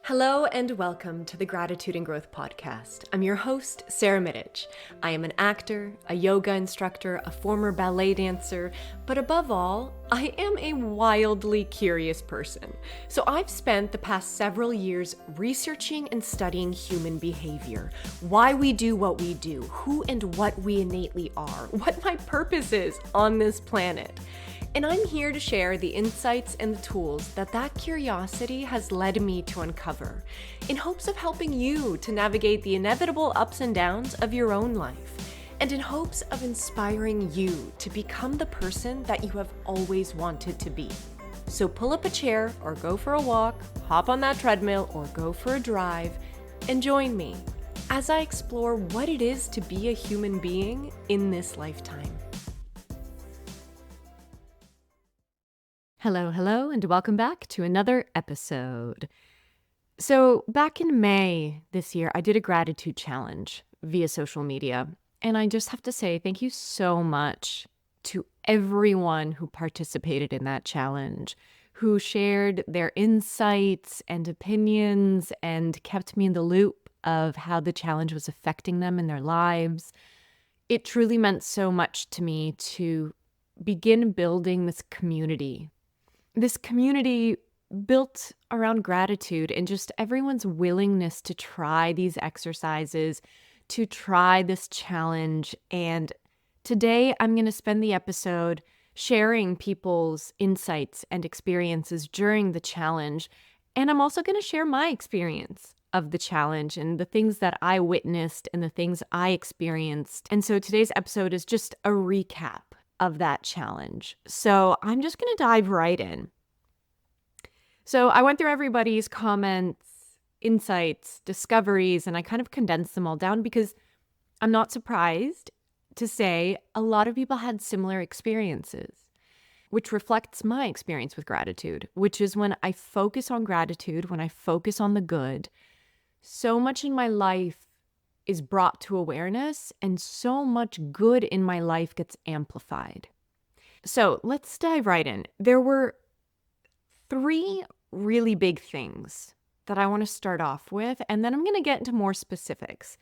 Hello and welcome to the Gratitude and Growth Podcast. I'm your host, Sara Mitich. I am an actor, a yoga instructor, a former ballet dancer, but above all, I am a wildly curious person. So I've spent the past several years researching and studying human behavior, why we do what we do, who and what we innately are, what my purpose is on this planet. And I'm here to share the insights and the tools that curiosity has led me to uncover, in hopes of helping you to navigate the inevitable ups and downs of your own life, and in hopes of inspiring you to become the person that you have always wanted to be. So pull up a chair or go for a walk, hop on that treadmill or go for a drive, and join me as I explore what it is to be a human being in this lifetime. Hello, and welcome back to another episode. So back in May this year, I did a gratitude challenge via social media. And I just have to say thank you so much to everyone who participated in that challenge, who shared their insights and opinions and kept me in the loop of how the challenge was affecting them in their lives. It truly meant so much to me to begin building this community built around gratitude and just everyone's willingness to try these exercises, to try this challenge. And today I'm going to spend the episode sharing people's insights and experiences during the challenge. And I'm also going to share my experience of the challenge and the things that I witnessed and the things I experienced. And so today's episode is just a recap of that challenge. So I'm just going to dive right in. So I went through everybody's comments, insights, discoveries, and I kind of condensed them all down because I'm not surprised to say a lot of people had similar experiences, which reflects my experience with gratitude, which is when I focus on gratitude, when I focus on the good, so much in my life is brought to awareness and so much good in my life gets amplified. So let's dive right in. There were three really big things that I want to start off with, and then I'm going to get into more specifics.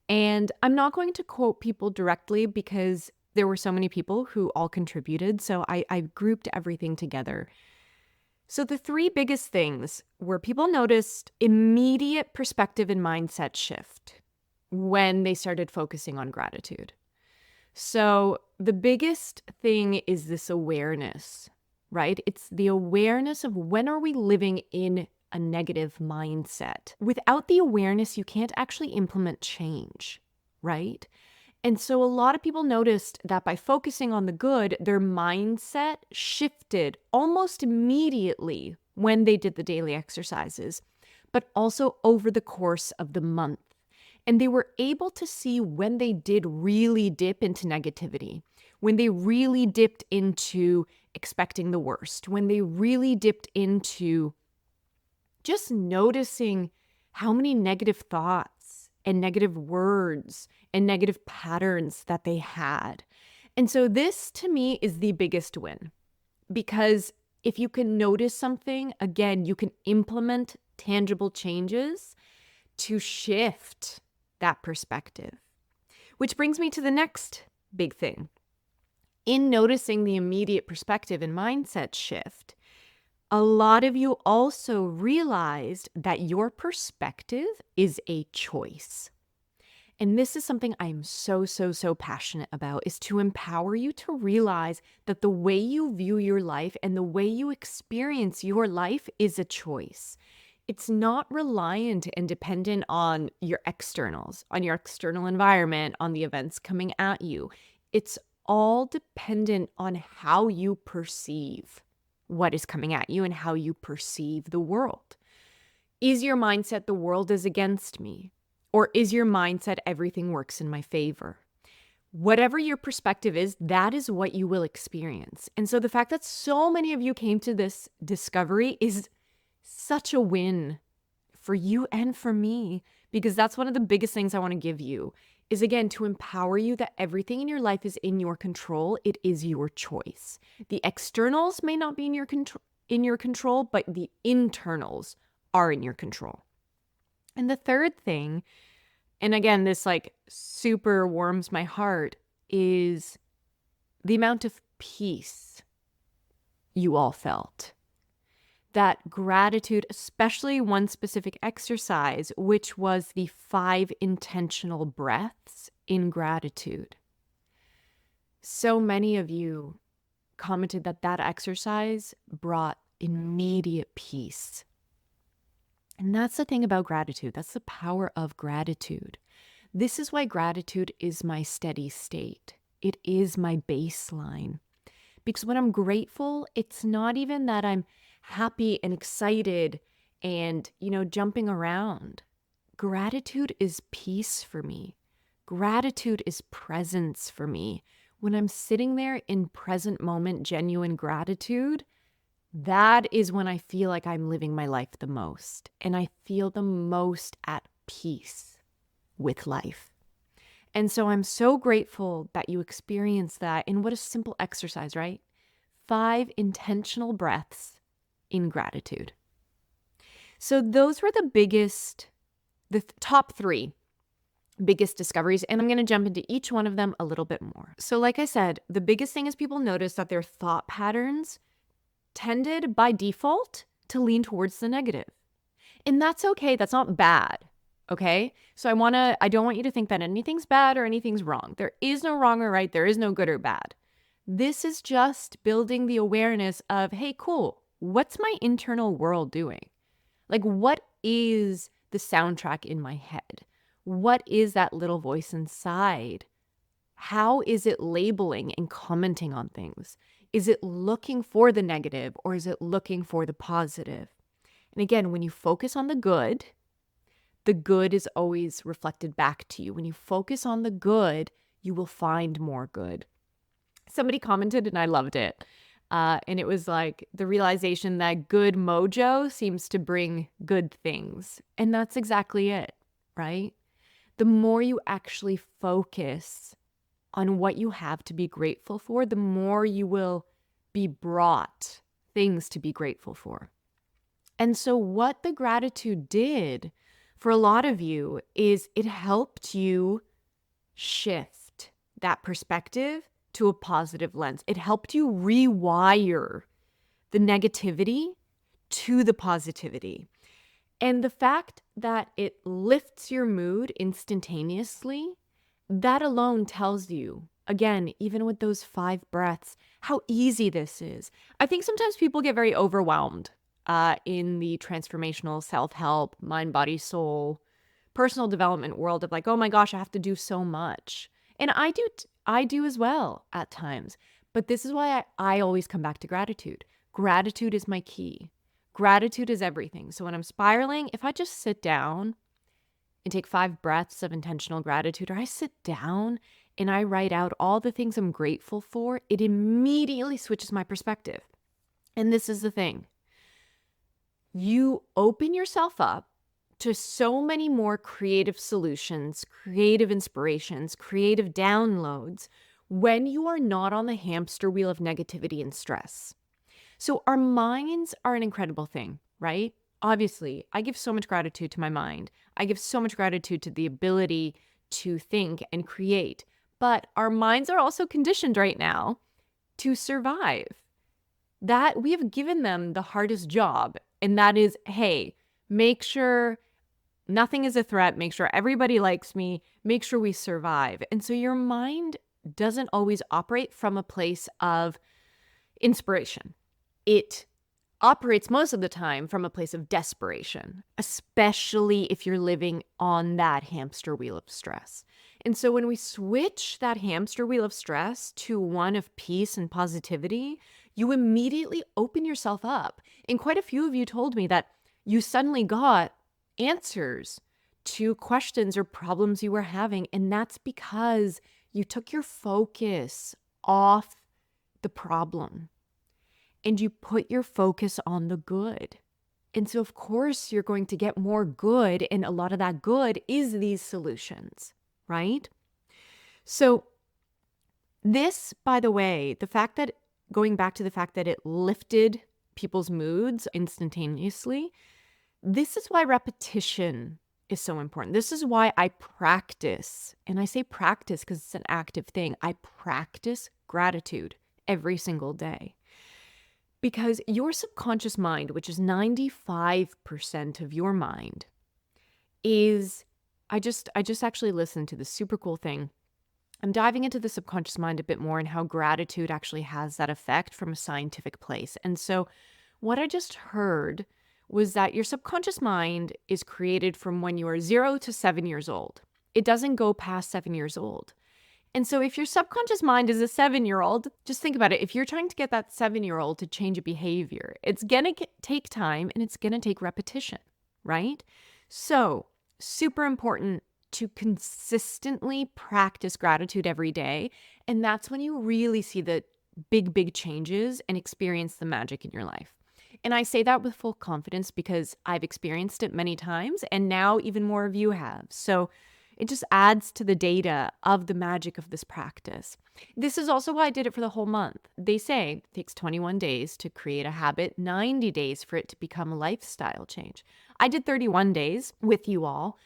And I'm not going to quote people directly because there were so many people who all contributed, so I grouped everything together. So the three biggest things were people noticed immediate perspective and mindset shift when they started focusing on gratitude. So the biggest thing is this awareness, right? It's the awareness of when are we living in a negative mindset. Without the awareness, you can't actually implement change, right? And so a lot of people noticed that by focusing on the good, their mindset shifted almost immediately when they did the daily exercises, but also over the course of the month. And they were able to see when they did really dip into negativity, when they really dipped into expecting the worst, when they really dipped into just noticing how many negative thoughts and negative words and negative patterns that they had. And so this to me is the biggest win, because if you can notice something, again, you can implement tangible changes to shift that perspective. Which brings me to the next big thing. In noticing the immediate perspective and mindset shift, a lot of you also realized that your perspective is a choice. And this is something I'm so passionate about, is to empower you to realize that the way you view your life and the way you experience your life is a choice. It's not reliant and dependent on your externals, on your external environment, on the events coming at you. It's all dependent on how you perceive what is coming at you and how you perceive the world. Is your mindset the world is against me? Or is your mindset everything works in my favor? Whatever your perspective is, that is what you will experience. And so the fact that so many of you came to this discovery is such a win for you and for me, because that's one of the biggest things I want to give you is, again, to empower you that everything in your life is in your control. It is your choice. The externals may not be in your control, but the internals are in your control. And the third thing, and again, this like super warms my heart, is the amount of peace you all felt. That gratitude, especially one specific exercise, which was the 5 intentional breaths in gratitude. So many of you commented that that exercise brought immediate peace. And that's the thing about gratitude. That's the power of gratitude. This is why gratitude is my steady state. It is my baseline. Because when I'm grateful, it's not even that I'm happy and excited and, jumping around. Gratitude is peace for me. Gratitude is presence for me. When I'm sitting there in present moment, genuine gratitude, that is when I feel like I'm living my life the most. And I feel the most at peace with life. And so I'm so grateful that you experienced that. And what a simple exercise, right? 5 intentional breaths in gratitude. So those were the top 3 biggest discoveries. And I'm going to jump into each one of them a little bit more. So like I said, the biggest thing is people notice that their thought patterns tended by default to lean towards the negative. And that's okay. That's not bad. Okay. So I don't want you to think that anything's bad or anything's wrong. There is no wrong or right. There is no good or bad. This is just building the awareness of, hey, cool. What's my internal world doing? Like, what is the soundtrack in my head? What is that little voice inside? How is it labeling and commenting on things? Is it looking for the negative or is it looking for the positive? And again, when you focus on the good is always reflected back to you. When you focus on the good, you will find more good. Somebody commented and I loved it. And it was like the realization that good mojo seems to bring good things. And that's exactly it, right? The more you actually focus on what you have to be grateful for, the more you will be brought things to be grateful for. And so what the gratitude did for a lot of you is it helped you shift that perspective to a positive lens. It helped you rewire the negativity to the positivity. And the fact that it lifts your mood instantaneously, that alone tells you, again, even with those 5 breaths, how easy this is. I think sometimes people get very overwhelmed in the transformational self-help, mind, body, soul, personal development world of like, oh my gosh, I have to do so much. And I do as well at times. But this is why I always come back to gratitude. Gratitude is my key. Gratitude is everything. So when I'm spiraling, if I just sit down and take 5 breaths of intentional gratitude, or I sit down and I write out all the things I'm grateful for, it immediately switches my perspective. And this is the thing. You open yourself up to so many more creative solutions, creative inspirations, creative downloads when you are not on the hamster wheel of negativity and stress. So our minds are an incredible thing, right? Obviously, I give so much gratitude to my mind. I give so much gratitude to the ability to think and create. But our minds are also conditioned right now to survive. That we have given them the hardest job, and that is, hey, make sure nothing is a threat, make sure everybody likes me, make sure we survive. And so your mind doesn't always operate from a place of inspiration. It operates most of the time from a place of desperation, especially if you're living on that hamster wheel of stress. And so when we switch that hamster wheel of stress to one of peace and positivity, you immediately open yourself up. And quite a few of you told me that you suddenly got answers to questions or problems you were having. And that's because you took your focus off the problem and you put your focus on the good. And so, of course, you're going to get more good. And a lot of that good is these solutions, right? So this, by the way, going back to the fact that it lifted people's moods instantaneously, This is why repetition is so important. This is why I practice. And I say practice because it's an active thing. I practice gratitude every single day. Because your subconscious mind, which is 95% of your mind, is I just actually listened to this super cool thing. I'm diving into the subconscious mind a bit more and how gratitude actually has that effect from a scientific place. And so what I just heard was that your subconscious mind is created from when you are 0 to 7 years old. It doesn't go past 7 years old. And so if your subconscious mind is a 7-year-old, just think about it. If you're trying to get that 7-year-old to change a behavior, it's going to take time and it's going to take repetition, right? So super important to consistently practice gratitude every day. And that's when you really see the big changes and experience the magic in your life. And I say that with full confidence because I've experienced it many times and now even more of you have. So it just adds to the data of the magic of this practice. This is also why I did it for the whole month. They say it takes 21 days to create a habit, 90 days for it to become a lifestyle change. I did 31 days with you all.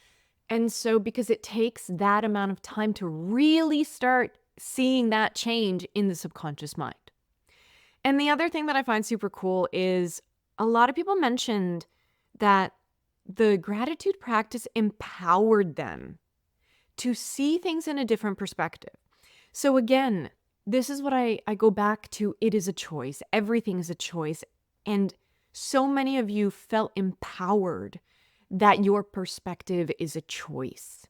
And so because it takes that amount of time to really start seeing that change in the subconscious mind. And the other thing that I find super cool is a lot of people mentioned that the gratitude practice empowered them to see things in a different perspective. So again, this is what I go back to. It is a choice. Everything is a choice. And so many of you felt empowered that your perspective is a choice.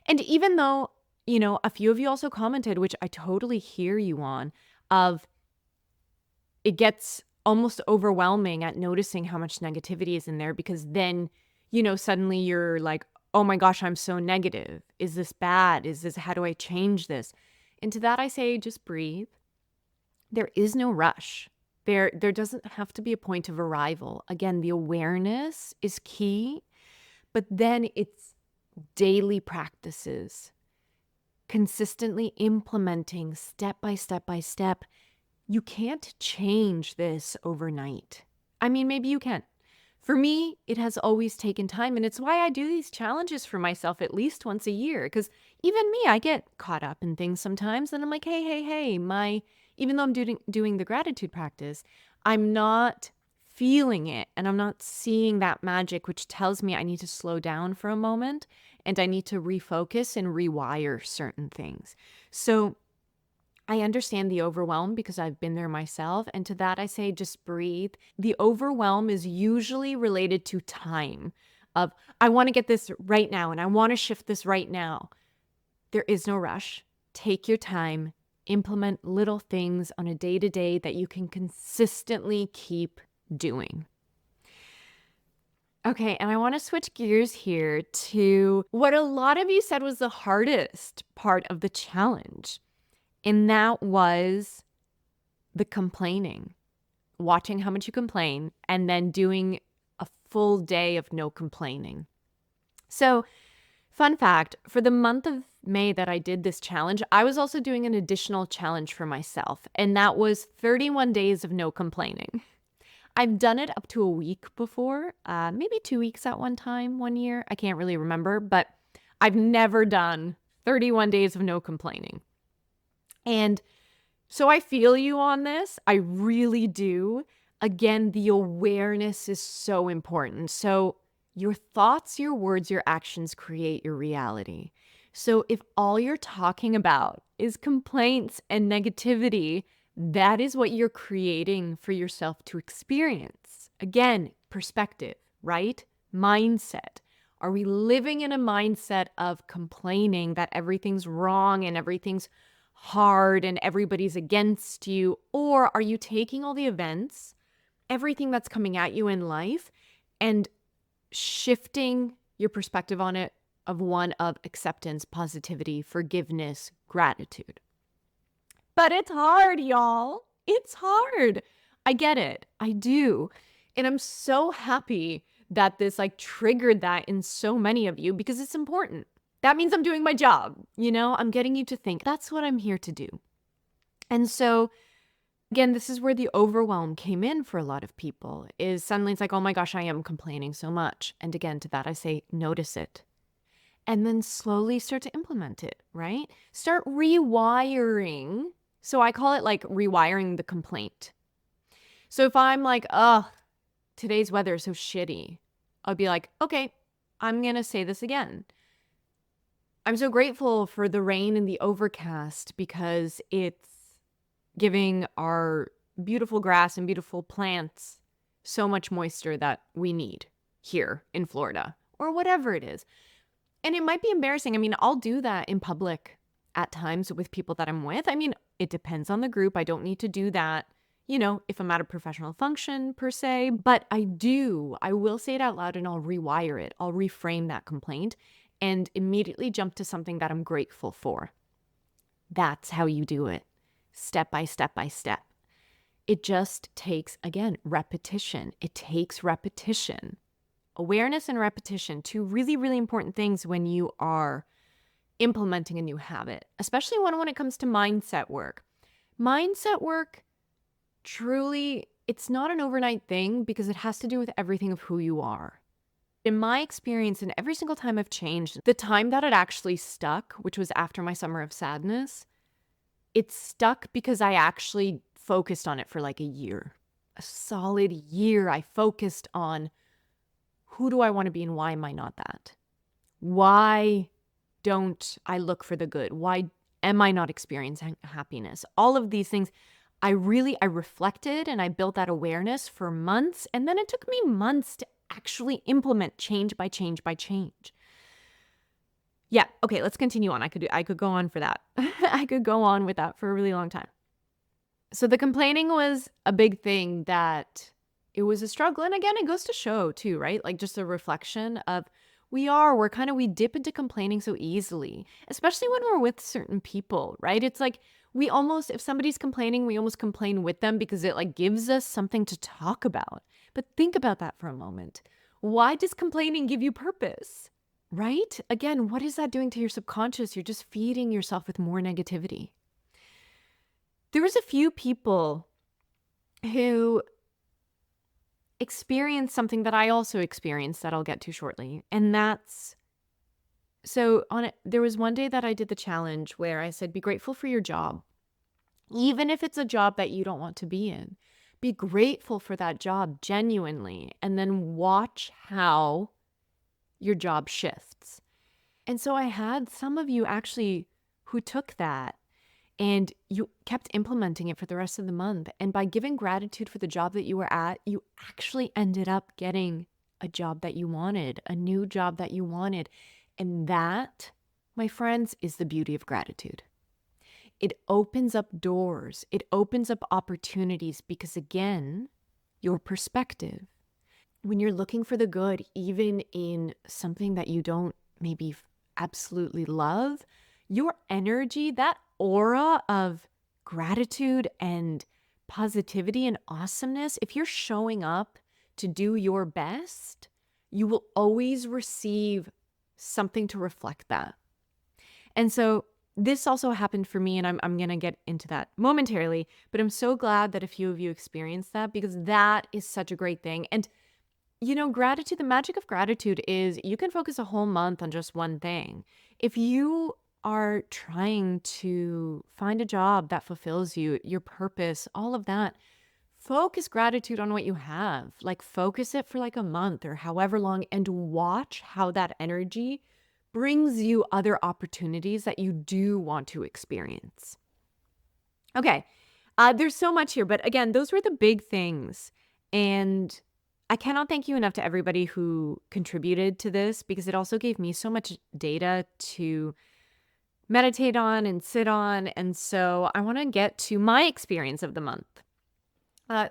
And even though, a few of you also commented, which I totally hear you on, of it gets almost overwhelming at noticing how much negativity is in there because then, suddenly you're like, oh my gosh, I'm so negative. Is this bad? How do I change this? And to that I say, just breathe. There is no rush. There doesn't have to be a point of arrival. Again, the awareness is key, but then it's daily practices, consistently implementing step by step by step. You can't change this overnight. I mean, maybe you can. For me, it has always taken time, and it's why I do these challenges for myself at least once a year, because even me, I get caught up in things sometimes, and I'm like, hey, even though I'm doing the gratitude practice, I'm not feeling it, and I'm not seeing that magic, which tells me I need to slow down for a moment, and I need to refocus and rewire certain things. So I understand the overwhelm because I've been there myself. And to that, I say, just breathe. The overwhelm is usually related to time of, I want to get this right now and I want to shift this right now. There is no rush. Take your time, implement little things on a day-to-day that you can consistently keep doing. Okay, and I want to switch gears here to what a lot of you said was the hardest part of the challenge. And that was the complaining, watching how much you complain, and then doing a full day of no complaining. So, fun fact, for the month of May that I did this challenge, I was also doing an additional challenge for myself, and that was 31 days of no complaining. I've done it up to a week before, maybe 2 weeks at one time, 1 year. I can't really remember, but I've never done 31 days of no complaining. And so I feel you on this. I really do. Again, the awareness is so important. So your thoughts, your words, your actions create your reality. So if all you're talking about is complaints and negativity, that is what you're creating for yourself to experience. Again, perspective, right? Mindset. Are we living in a mindset of complaining that everything's wrong and everything's hard and everybody's against you? Or are you taking all the events, everything that's coming at you in life, and shifting your perspective on it of one of acceptance, positivity, forgiveness, gratitude? But it's hard, y'all. It's hard. I get it. I do. And I'm so happy that this triggered that in so many of you because it's important. That means I'm doing my job. I'm getting you to think that's what I'm here to do. And so Again, this is where the overwhelm came in for a lot of people, is suddenly it's like, oh my gosh, I am complaining so much. And again, to that, I say, notice it. And then slowly start to implement it, right? Start rewiring. So I call it like rewiring the complaint. So if I'm like, oh, today's weather is so shitty, I'll be like, okay, I'm going to say this again. I'm so grateful for the rain and the overcast because it's giving our beautiful grass and beautiful plants so much moisture that we need here in Florida or whatever it is. And it might be embarrassing. I mean, I'll do that in public at times with people that I'm with. I mean, it depends on the group. I don't need to do that, if I'm at a professional function per se, but I will say it out loud and I'll rewire it. I'll reframe that complaint and immediately jump to something that I'm grateful for. That's how you do it. Step by step by step. It just takes, again, repetition. It takes repetition. Awareness and repetition, two really, really important things when you are implementing a new habit, especially when it comes to mindset work. Mindset work, truly, it's not an overnight thing because it has to do with everything of who you are. In my experience, and every single time I've changed, the time that it actually stuck, which was after my summer of sadness, it stuck because I actually focused on it for like a year. A solid year I focused on who do I want to be and why am I not that? Why don't I look for the good? Why am I not experiencing happiness? All of these things, I reflected and I built that awareness for months. And then it took me months to actually implement change by change by change. Yeah. Okay. Let's continue on. I could go on for that. I could go on with that for a really long time. So the complaining was a big thing that it was a struggle. And again, it goes to show too, right? Like just a reflection of we dip into complaining so easily, especially when we're with certain people, right? It's like if somebody's complaining, we almost complain with them because it like gives us something to talk about. But think about that for a moment. Why does complaining give you purpose? Right? Again, what is that doing to your subconscious? You're just feeding yourself with more negativity. There was a few people who experienced something that I also experienced that I'll get to shortly. And there was one day that I did the challenge where I said, be grateful for your job. Even if it's a job that you don't want to be in, be grateful for that job genuinely, and then watch how your job shifts. And so I had some of you actually who took that and you kept implementing it for the rest of the month. And by giving gratitude for the job that you were at, you actually ended up getting a job that you wanted, a new job that you wanted. And that, my friends, is the beauty of gratitude. It opens up doors. It opens up opportunities because, again, your perspective. When you're looking for the good, even in something that you don't maybe absolutely love, your energy, that aura of gratitude and positivity and awesomeness, if you're showing up to do your best, you will always receive something to reflect that. And so this also happened for me, and I'm going to get into that momentarily, but I'm so glad that a few of you experienced that because that is such a great thing. And gratitude, the magic of gratitude is you can focus a whole month on just one thing. If you are trying to find a job that fulfills you, your purpose, all of that, focus gratitude on what you have. Like focus it for like a month or however long and watch how that energy brings you other opportunities that you do want to experience. Okay, there's so much here, but again, those were the big things. And I cannot thank you enough to everybody who contributed to this because it also gave me so much data to meditate on and sit on. And so I want to get to my experience of the month.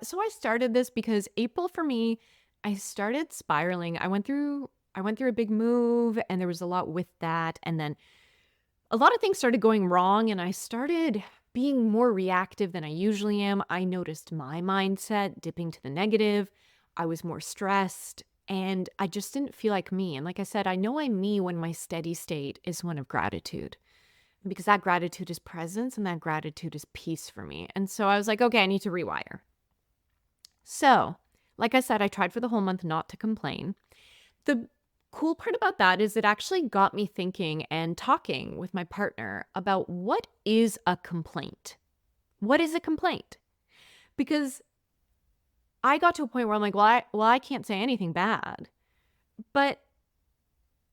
So I started this because April for me, I started spiraling. I went through a big move and there was a lot with that. And then a lot of things started going wrong and I started being more reactive than I usually am. I noticed my mindset dipping to the negative. I was more stressed and I just didn't feel like me. And like I said, I know I'm me when my steady state is one of gratitude. because that gratitude is presence and that gratitude is peace for me. And so I was like, okay, I need to rewire. So, like I said, I tried for the whole month not to complain. The cool part about that is it actually got me thinking and talking with my partner about what is a complaint? What is a complaint? Because I got to a point where I'm like, well, I can't say anything bad. But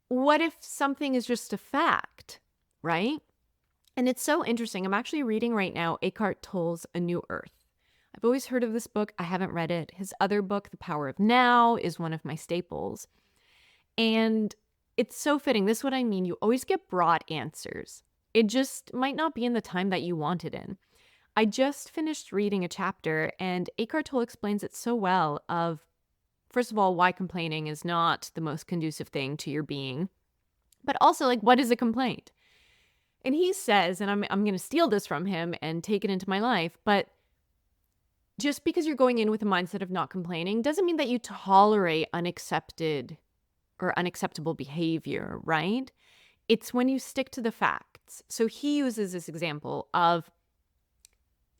what if something is just a fact, right? And it's so interesting. I'm actually reading right now Eckhart Tolle's A New Earth. I've always heard of this book. I haven't read it. His other book, The Power of Now, is one of my staples. And it's so fitting. This is what I mean. You always get broad answers. It just might not be in the time that you want it in. I just finished reading a chapter, and Eckhart Tolle explains it so well of, first of all, why complaining is not the most conducive thing to your being, but also, like, what is a complaint? And he says, and I'm going to steal this from him and take it into my life, but just because you're going in with a mindset of not complaining doesn't mean that you tolerate unaccepted or unacceptable behavior, right? It's when you stick to the facts. So he uses this example of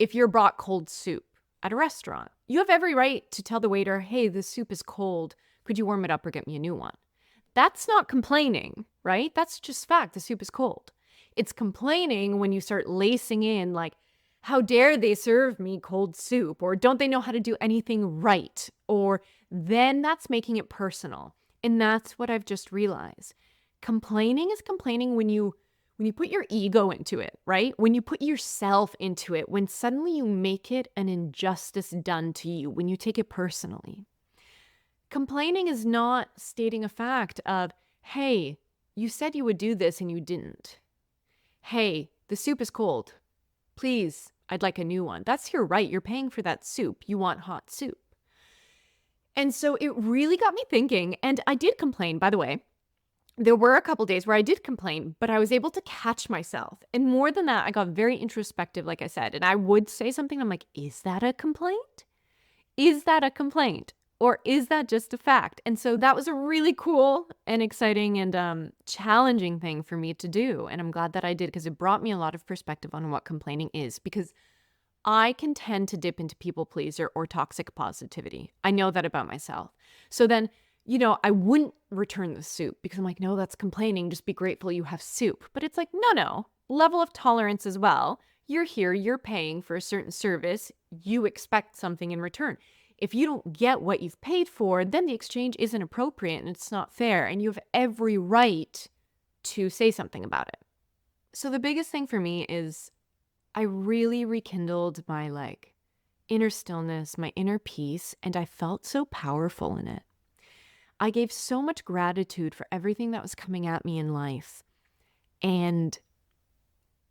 if you're brought cold soup at a restaurant, you have every right to tell the waiter, hey, the soup is cold. Could you warm it up or get me a new one? That's not complaining, right? That's just fact. The soup is cold. It's complaining when you start lacing in like, how dare they serve me cold soup? Or don't they know how to do anything right? Or then that's making it personal. And that's what I've just realized. Complaining is complaining when you put your ego into it, right? When you put yourself into it, when suddenly you make it an injustice done to you, when you take it personally. Complaining is not stating a fact of, hey, you said you would do this and you didn't. Hey, the soup is cold. Please, I'd like a new one. That's your right. You're paying for that soup. You want hot soup. And so it really got me thinking, and I did complain, by the way. There were a couple days where I did complain, but I was able to catch myself. And more than that, I got very introspective, like I said. And I would say something, I'm like, is that a complaint? Is that a complaint? Or is that just a fact? And so that was a really cool and exciting and challenging thing for me to do. And I'm glad that I did because it brought me a lot of perspective on what complaining is. Because I can tend to dip into people pleaser or toxic positivity. I know that about myself. So then, I wouldn't return the soup because I'm like, no, that's complaining. Just be grateful you have soup. But it's like, no, level of tolerance as well. You're here, you're paying for a certain service. You expect something in return. If you don't get what you've paid for, then the exchange isn't appropriate and it's not fair. And you have every right to say something about it. So the biggest thing for me is I really rekindled my inner stillness, my inner peace, and I felt so powerful in it. I gave so much gratitude for everything that was coming at me in life. And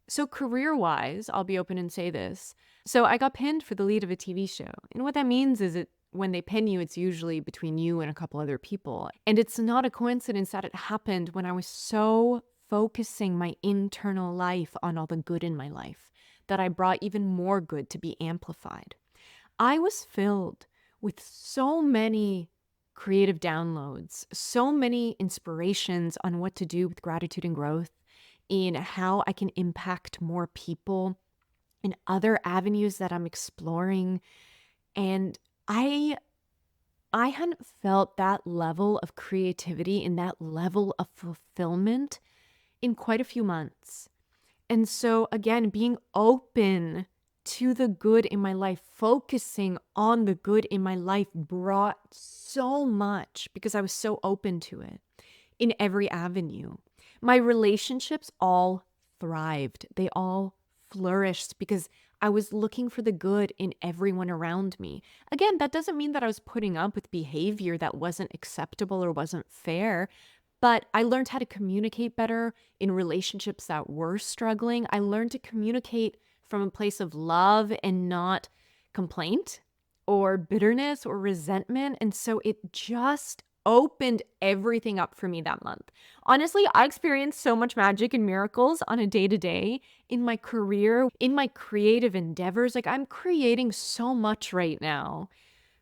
so career-wise, I'll be open and say this. So I got pinned for the lead of a TV show. And what that means is when they pin you, it's usually between you and a couple other people. And it's not a coincidence that it happened when I was so focusing my internal life on all the good in my life that I brought even more good to be amplified. I was filled with so many creative downloads, so many inspirations on what to do with gratitude and growth, in how I can impact more people, in other avenues that I'm exploring. And I hadn't felt that level of creativity and that level of fulfillment in quite a few months. And so again, being open to the good in my life, focusing on the good in my life brought so much because I was so open to it in every avenue. My relationships all thrived. They all flourished because I was looking for the good in everyone around me. Again, that doesn't mean that I was putting up with behavior that wasn't acceptable or wasn't fair, but I learned how to communicate better in relationships that were struggling. I learned to communicate from a place of love and not complaint or bitterness or resentment. And so it just opened everything up for me that month. Honestly, I experienced so much magic and miracles on a day-to-day in my career, in my creative endeavors. I'm creating so much right now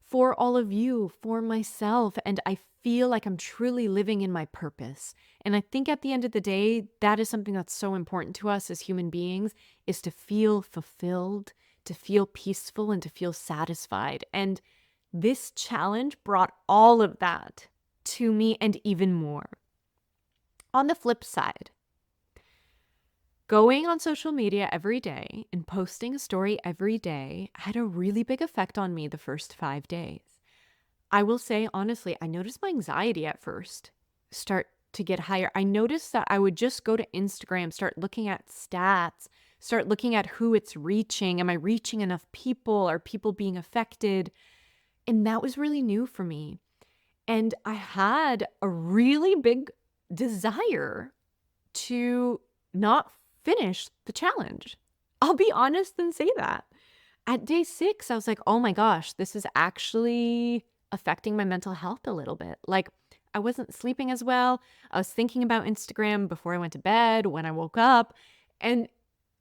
for all of you, for myself. And I feel like I'm truly living in my purpose. And I think at the end of the day, that is something that's so important to us as human beings, is to feel fulfilled, to feel peaceful, and to feel satisfied. And this challenge brought all of that to me and even more. On the flip side, going on social media every day and posting a story every day had a really big effect on me the first 5 days. I will say, honestly, I noticed my anxiety at first start to get higher. I noticed that I would just go to Instagram, start looking at stats, start looking at who it's reaching. Am I reaching enough people? Are people being affected? And that was really new for me. And I had a really big desire to not finish the challenge. I'll be honest and say that. At day 6, I was like, oh my gosh, this is actually affecting my mental health a little bit. Like, I wasn't sleeping as well. I was thinking about Instagram before I went to bed, when I woke up. And,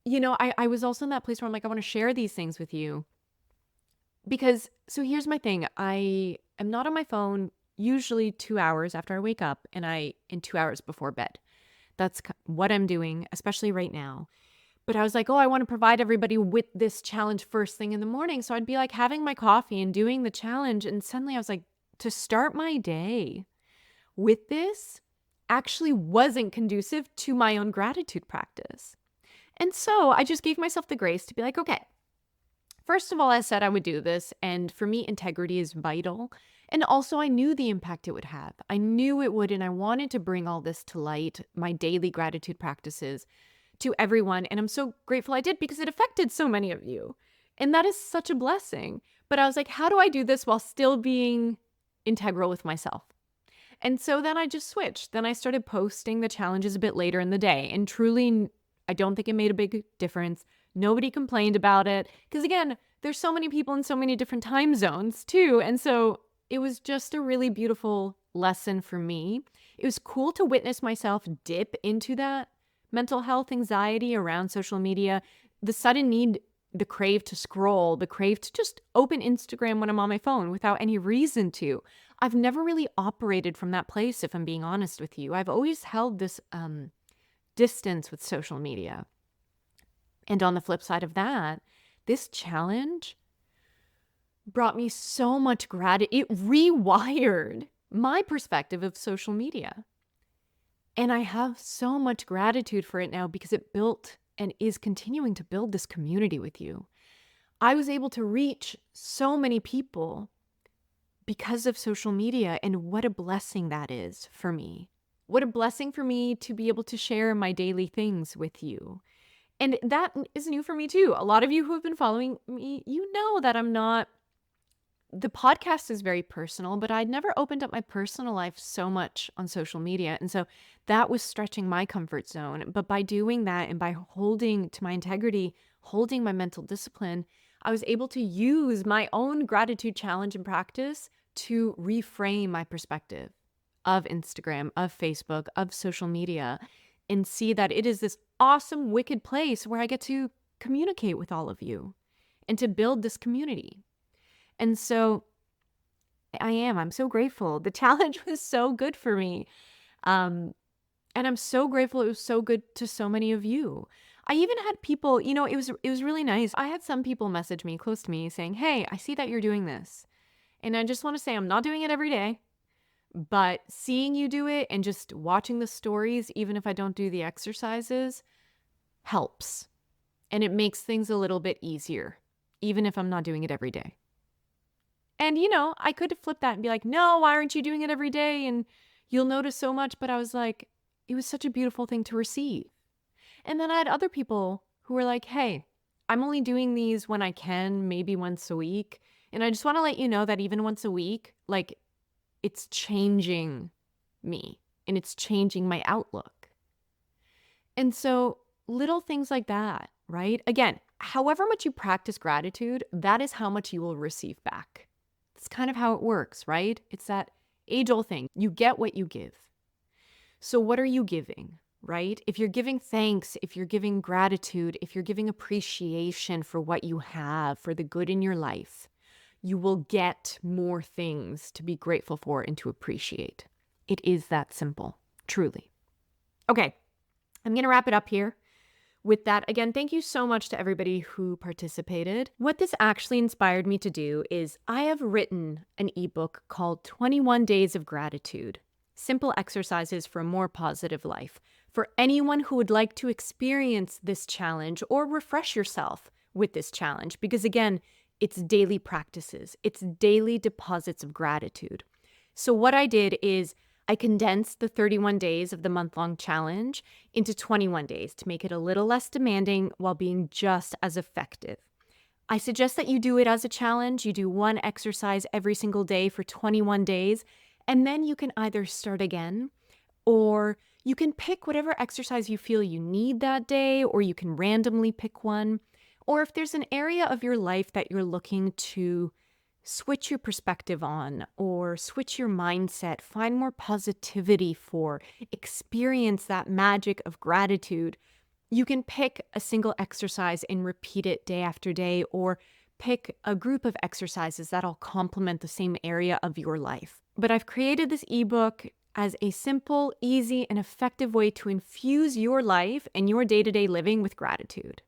I was also in that place where I'm like, I want to share these things with you. Because, so here's my thing. I am not on my phone usually 2 hours after I wake up and 2 hours before bed. That's what I'm doing, especially right now. But I was like, oh, I want to provide everybody with this challenge first thing in the morning. So I'd be like having my coffee and doing the challenge. And suddenly I was like, to start my day with this actually wasn't conducive to my own gratitude practice. And so I just gave myself the grace to be like, okay, first of all, I said I would do this. And for me, integrity is vital. And also, I knew the impact it would have. I knew it would, and I wanted to bring all this to light, my daily gratitude practices, to everyone. And I'm so grateful I did, because it affected so many of you. And that is such a blessing. But I was like, how do I do this while still being integral with myself? And so then I just switched. Then I started posting the challenges a bit later in the day. And truly, I don't think it made a big difference. Nobody complained about it. Because again, there's so many people in so many different time zones too. And so it was just a really beautiful lesson for me. It was cool to witness myself dip into that mental health anxiety around social media, the sudden need, the crave to scroll, the crave to just open Instagram when I'm on my phone without any reason to. I've never really operated from that place, if I'm being honest with you. I've always held this distance with social media. And on the flip side of that, this challenge brought me so much gratitude. It rewired my perspective of social media. And I have so much gratitude for it now, because it built and is continuing to build this community with you. I was able to reach so many people because of social media, and what a blessing that is for me. What a blessing for me to be able to share my daily things with you. And that is new for me too. A lot of you who have been following me, you know that the podcast is very personal, but I'd never opened up my personal life so much on social media. And so that was stretching my comfort zone. But by doing that and by holding to my integrity, holding my mental discipline, I was able to use my own gratitude challenge and practice to reframe my perspective of Instagram, of Facebook, of social media, and see that it is this awesome, wicked place where I get to communicate with all of you and to build this community. And so I'm so grateful. The challenge was so good for me. And I'm so grateful it was so good to so many of you. I even had people, it was really nice. I had some people message me close to me saying, hey, I see that you're doing this. And I just want to say I'm not doing it every day, but seeing you do it and just watching the stories, even if I don't do the exercises, helps. And it makes things a little bit easier, even if I'm not doing it every day. And, I could have flipped that and be like, no, why aren't you doing it every day? And you'll notice so much. But I was like, it was such a beautiful thing to receive. And then I had other people who were like, hey, I'm only doing these when I can, maybe once a week. And I just want to let you know that even once a week, like, it's changing me and it's changing my outlook. And so little things like that, right? Again, however much you practice gratitude, that is how much you will receive back. It's kind of how it works, right? It's that age-old thing. You get what you give. So what are you giving, right? If you're giving thanks, if you're giving gratitude, if you're giving appreciation for what you have, for the good in your life, you will get more things to be grateful for and to appreciate. It is that simple, truly. Okay, I'm going to wrap it up here. With that, again, thank you so much to everybody who participated. What this actually inspired me to do is I have written an ebook called 21 Days of Gratitude, Simple Exercises for a More Positive Life, for anyone who would like to experience this challenge or refresh yourself with this challenge. Because again, it's daily practices. It's daily deposits of gratitude. So what I did is I condensed the 31 days of the month-long challenge into 21 days to make it a little less demanding while being just as effective. I suggest that you do it as a challenge. You do one exercise every single day for 21 days, and then you can either start again, or you can pick whatever exercise you feel you need that day, or you can randomly pick one. Or if there's an area of your life that you're looking to switch your perspective on or switch your mindset, find more positivity for, experience that magic of gratitude, you can pick a single exercise and repeat it day after day, or pick a group of exercises that'll complement the same area of your life. But I've created this ebook as a simple, easy, and effective way to infuse your life and your day-to-day living with gratitude.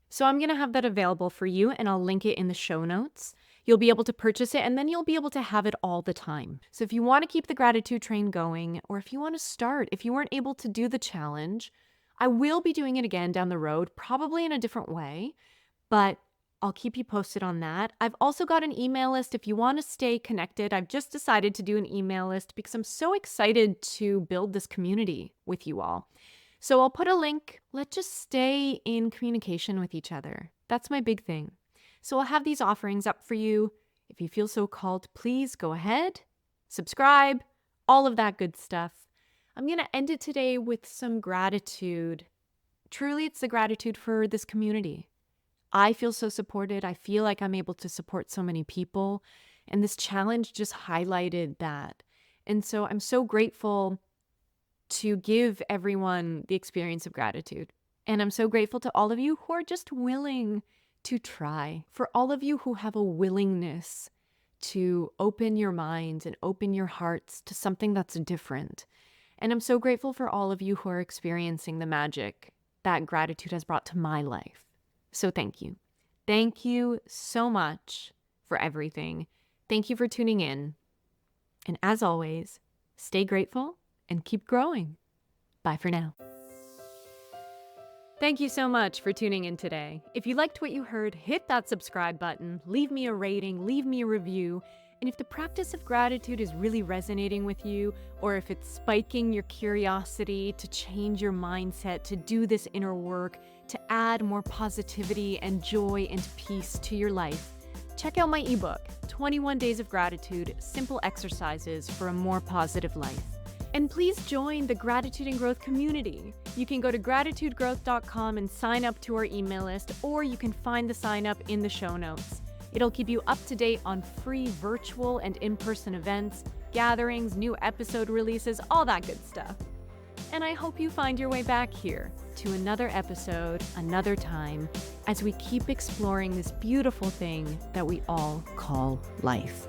So I'm going to have that available for you, and I'll link it in the show notes. You'll be able to purchase it, and then you'll be able to have it all the time. So if you want to keep the gratitude train going, or if you want to start, if you weren't able to do the challenge, I will be doing it again down the road, probably in a different way, but I'll keep you posted on that. I've also got an email list if you want to stay connected. I've just decided to do an email list because I'm so excited to build this community with you all. So I'll put a link. Let's just stay in communication with each other. That's my big thing. So I'll have these offerings up for you. If you feel so called, please go ahead, subscribe, all of that good stuff. I'm going to end it today with some gratitude. Truly, it's the gratitude for this community. I feel so supported. I feel like I'm able to support so many people. And this challenge just highlighted that. And so I'm so grateful to give everyone the experience of gratitude. And I'm so grateful to all of you who are just willing to try, for all of you who have a willingness to open your minds and open your hearts to something that's different. And I'm so grateful for all of you who are experiencing the magic that gratitude has brought to my life. So thank you. Thank you so much for everything. Thank you for tuning in. And as always, stay grateful and keep growing. Bye for now. Thank you so much for tuning in today. If you liked what you heard, hit that subscribe button, leave me a rating, leave me a review. And if the practice of gratitude is really resonating with you, or if it's spiking your curiosity to change your mindset, to do this inner work, to add more positivity and joy and peace to your life, check out my ebook, 21 Days of Gratitude, Simple Exercises for a More Positive Life. And please join the Gratitude and Growth community. You can go to gratitudegrowth.com and sign up to our email list, or you can find the sign up in the show notes. It'll keep you up to date on free virtual and in-person events, gatherings, new episode releases, all that good stuff. And I hope you find your way back here to another episode, another time, as we keep exploring this beautiful thing that we all call life.